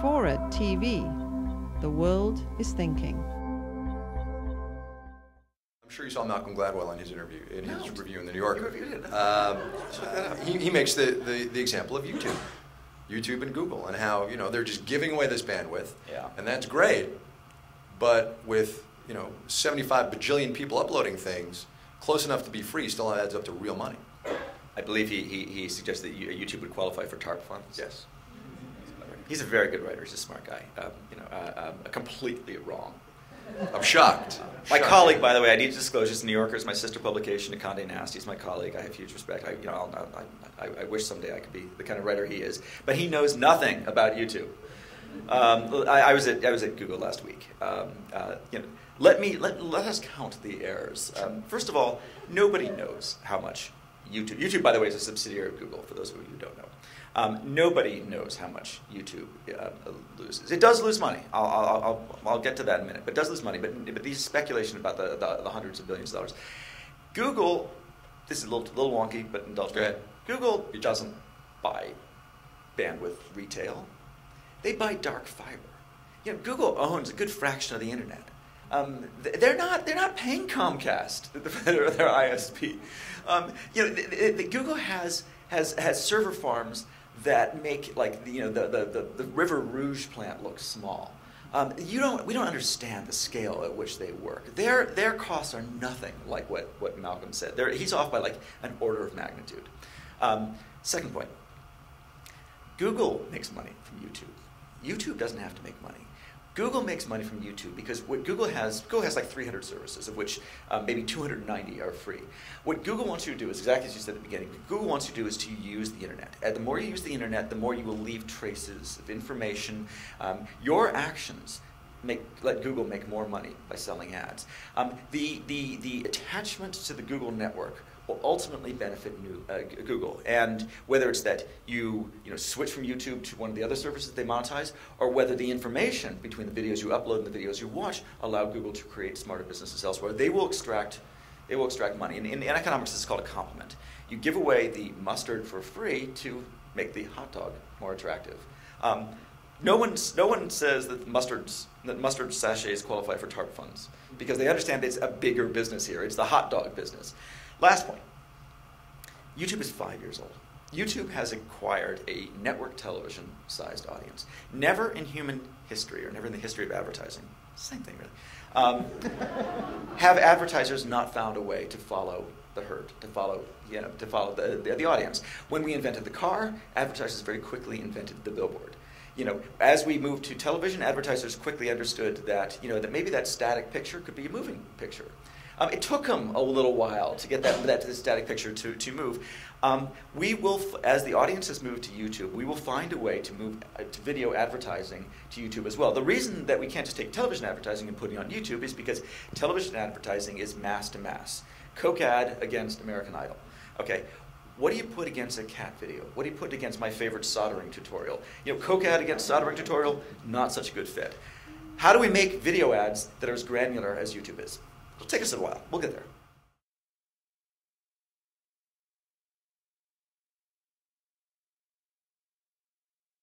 FORA.tv. The world is thinking. I'm sure you saw Malcolm Gladwell in his interview, his review in the New Yorker. You reviewed it. He makes the example of YouTube and Google, and how they're just giving away this bandwidth, and that's great. But with 75 bajillion people uploading things, close enough to be free still adds up to real money. I believe he suggests that YouTube would qualify for TARP funds. Yes. He's a very good writer. He's a smart guy. Completely wrong. I'm shocked. My colleague, by the way, I need to disclose this. New Yorker is my sister publication. Condé Nast. He's my colleague. I have huge respect. I wish someday I could be the kind of writer he is. But he knows nothing about YouTube. I was at Google last week. Let us count the errors. First of all, nobody knows how much YouTube, by the way, is a subsidiary of Google, for those of you who don't know. Nobody knows how much YouTube loses. It does lose money. I'll get to that in a minute. But it does lose money. But these speculation about the hundreds of billions of dollars. Google, this is a little wonky, but indulge me. Google doesn't buy bandwidth retail. They buy dark fiber. Google owns a good fraction of the internet. They're not paying Comcast, their ISP. Google has server farms that make the River Rouge plant look small. We don't understand the scale at which they work. Their costs are nothing like what Malcolm said. He's off by an order of magnitude. Second point, Google makes money from YouTube. YouTube doesn't have to make money. Google makes money from YouTube because what Google has 300 services, of which maybe 290 are free. What Google wants you to do is exactly as you said at the beginning. What Google wants you to do is to use the internet. And the more you use the internet, the more you will leave traces of information. Your actions let Google make more money by selling ads. The attachment to the Google network will ultimately benefit Google. And whether it's that you switch from YouTube to one of the other services they monetize, or whether the information between the videos you upload and the videos you watch allow Google to create smarter businesses elsewhere, they will extract money. In economics, this is called a complement. You give away the mustard for free to make the hot dog more attractive. No one says that mustard sachets qualify for TARP funds because they understand it's a bigger business here. It's the hot dog business. Last point. YouTube is 5 years old. YouTube has acquired a network television-sized audience. Never in human history, or never in the history of advertising, same thing really, have advertisers not found a way to follow the herd, to follow the audience. When we invented the car, advertisers very quickly invented the billboard. As we moved to television, advertisers quickly understood that that maybe that static picture could be a moving picture. It took them a little while to get that static picture to move. We will, as the audience has moved to YouTube, we will find a way to move to video advertising to YouTube as well. The reason that we can't just take television advertising and put it on YouTube is because television advertising is mass to mass. Coke ad against American Idol. Okay. What do you put against a cat video? What do you put against my favorite soldering tutorial? Coke ad against soldering tutorial, not such a good fit. How do we make video ads that are as granular as YouTube is? It'll take us a while. We'll get there.